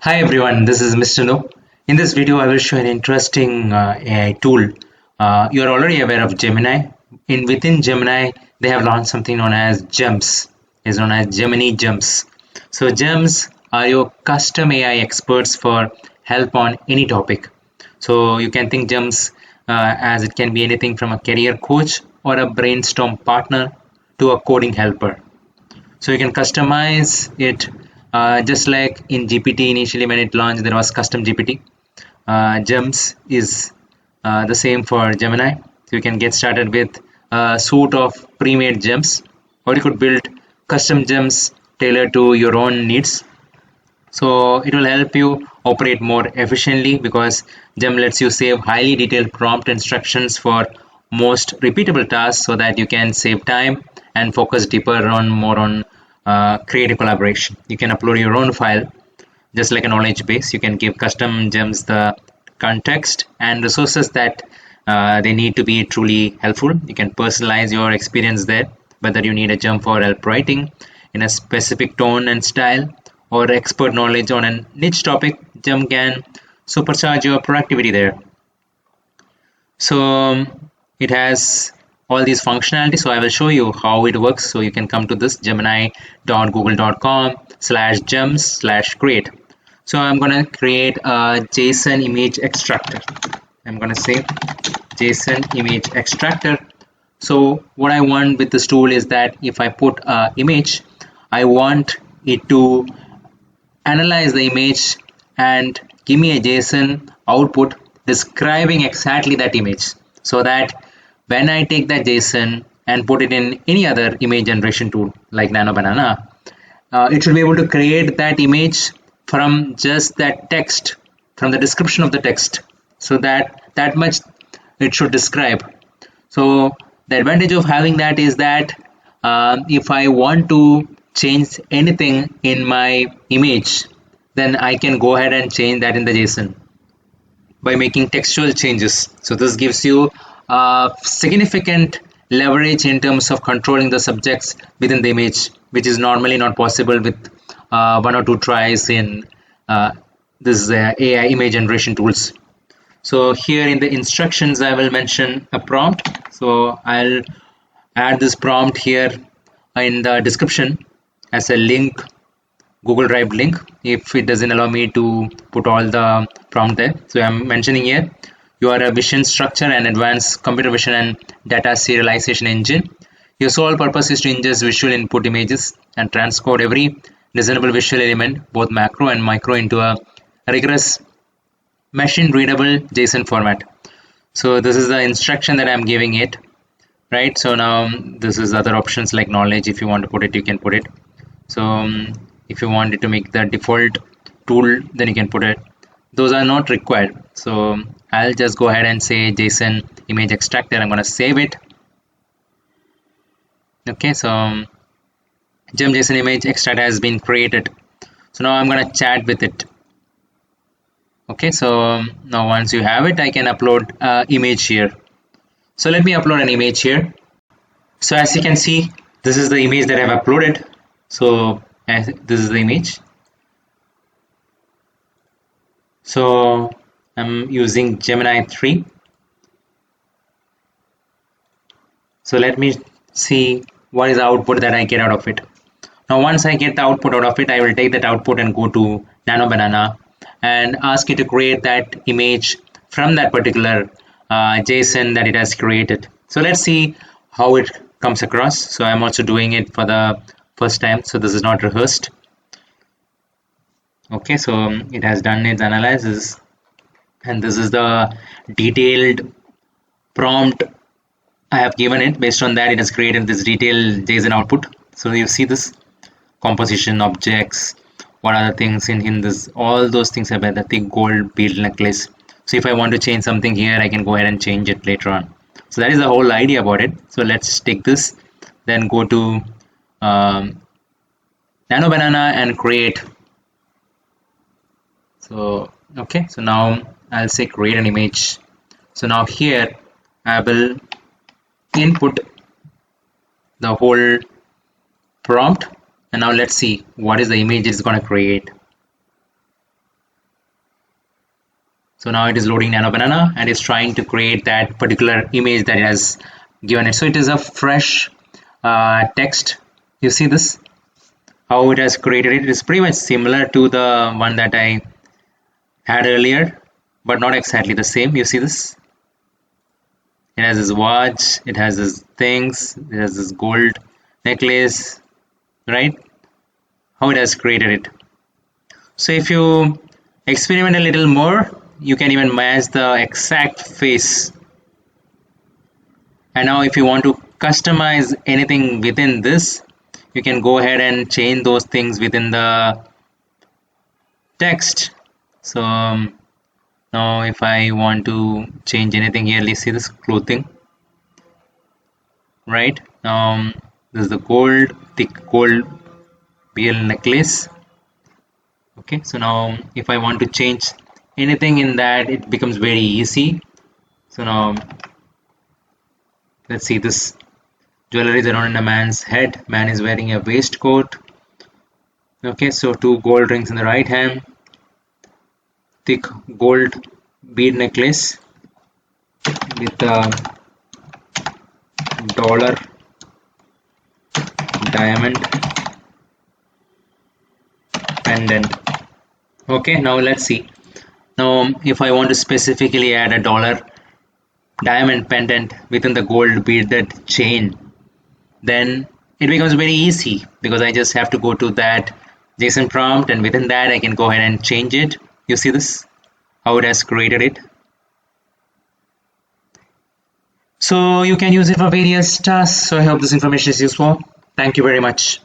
Hi everyone, this is Mr. No. In this video, I will show an interesting AI tool. You are already aware of Gemini. Within Gemini, they have launched something known as GEMS. It's known as Gemini GEMS. So GEMS are your custom AI experts for help on any topic. So you can think GEMS as it can be anything from a career coach or a brainstorm partner to a coding helper. So you can customize it just like in GPT initially when it launched there was custom GPT. GEMS is the same for Gemini. So you can get started with a suite of pre-made gems, or you could build custom gems tailored to your own needs. So it will help you operate more efficiently because gem lets you save highly detailed prompt instructions for most repeatable tasks so that you can save time and focus deeper on more on creative collaboration. You can upload your own file just like a knowledge base. You can give custom gems the context and resources that they need to be truly helpful. You can personalize your experience there, whether you need a gem for help writing in a specific tone and style or expert knowledge on a niche topic. Gem can supercharge your productivity there. So it has all these functionalities. So I will show you how it works. So you can come to this gemini.google.com/gems/create. So I'm going to create a JSON image extractor. I'm going to say JSON image extractor. So what I want with this tool is that if I put an image, I want it to analyze the image and give me a JSON output describing exactly that image, so that when I take that JSON and put it in any other image generation tool like Nano Banana, it should be able to create that image from just that text, from the description of the text, so that much it should describe. So the advantage of having that is that if I want to change anything in my image, then I can go ahead and change that in the JSON by making textual changes. So this gives you significant leverage in terms of controlling the subjects within the image, which is normally not possible with one or two tries in this AI image generation tools. So here in the instructions, I will mention a prompt. So I'll add this prompt here in the description as a link, Google Drive link, if it doesn't allow me to put all the prompt there. So I'm mentioning here, you are a vision structure and advanced computer vision and data serialization engine. Your sole purpose is to ingest visual input images and transcode every reasonable visual element, both macro and micro, into a rigorous machine readable JSON format. So this is the instruction that I'm giving it, right? So now this is other options like knowledge. If you want to put it, you can put it. So if you want it to make the default tool, then you can put it. Those are not required. So I'll just go ahead and say JSON image extractor. I'm going to save it. Okay, so gem JSON image extract has been created. So now I'm going to chat with it. Okay, so now once you have it, I can upload image here. So let me upload an image here. So as you can see, this is the image that I've uploaded. So this is the image. So I'm using Gemini 3. So let me see what is the output that I get out of it. Now once I get the output out of it, I will take that output and go to Nano Banana and ask it to create that image from that particular JSON that it has created. So let's see how it comes across. So I'm also doing it for the first time, so this is not rehearsed. Okay, so it has done its analysis, and this is the detailed prompt I have given it. Based on that, it has created this detailed JSON output. So you see this composition, objects, what are the things in this, all those things about the thick gold bead necklace. So if I want to change something here, I can go ahead and change it later on. So that is the whole idea about it. So let's take this, then go to Nano Banana and create. So okay, so now I'll say create an image. So now here I will input the whole prompt, and now let's see what is the image it's going to create. So now it is loading Nano Banana and is trying to create that particular image that it has given it. So it is a fresh text. You see this, how it has created it. It is pretty much similar to the one that I had earlier, but not exactly the same. You see this, it has this watch, it has this things, it has this gold necklace, right? How it has created it. So if you experiment a little more, you can even match the exact face. And now if you want to customize anything within this, you can go ahead and change those things within the text. So now if I want to change anything here, let's see this clothing, right? This is the gold, thick gold BL necklace. Okay, so now if I want to change anything in that, it becomes very easy. So now let's see, this jewelry is around a man's head. Man is wearing a waistcoat. Okay, so two gold rings in the right hand, thick gold bead necklace with a dollar diamond pendant. Okay, now let's see. Now if I want to specifically add a dollar diamond pendant within the gold beaded chain, then it becomes very easy because I just have to go to that JSON prompt, and within that I can go ahead and change it. You see this, how it has created it. So you can use it for various tasks. So I hope this information is useful. Thank you very much.